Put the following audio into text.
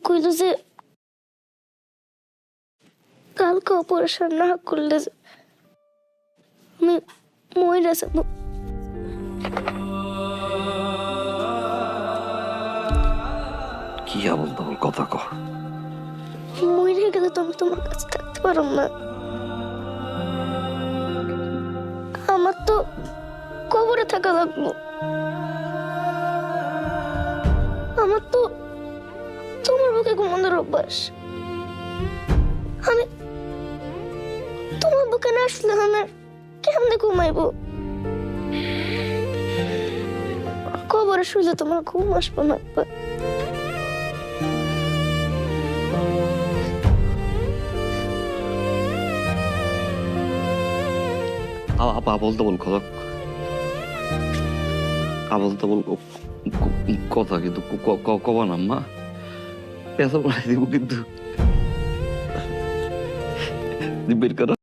কইল যে কালকে অপারেশন না করলে আমি মইরা যাব। কি আবল তাবল কথা কহ। মইরে গেলে তো আমি তোমার কাছে থাকতে পারব না। আমার তো কবরে থাকা লাগবো। আমার তো তোমার বুকে ঘুমানোর অভ্যাস। আমি তোমার বুকে না আসলে আমার কেমনে ঘুমাইবো? কবরে শুলে তোমার ঘুম আসবো না। আবল তাবল কথা, আবল তাবল কথা কিন্তু কবা না মা, পেশা বাড়াই দিব কিন্তু বের করা।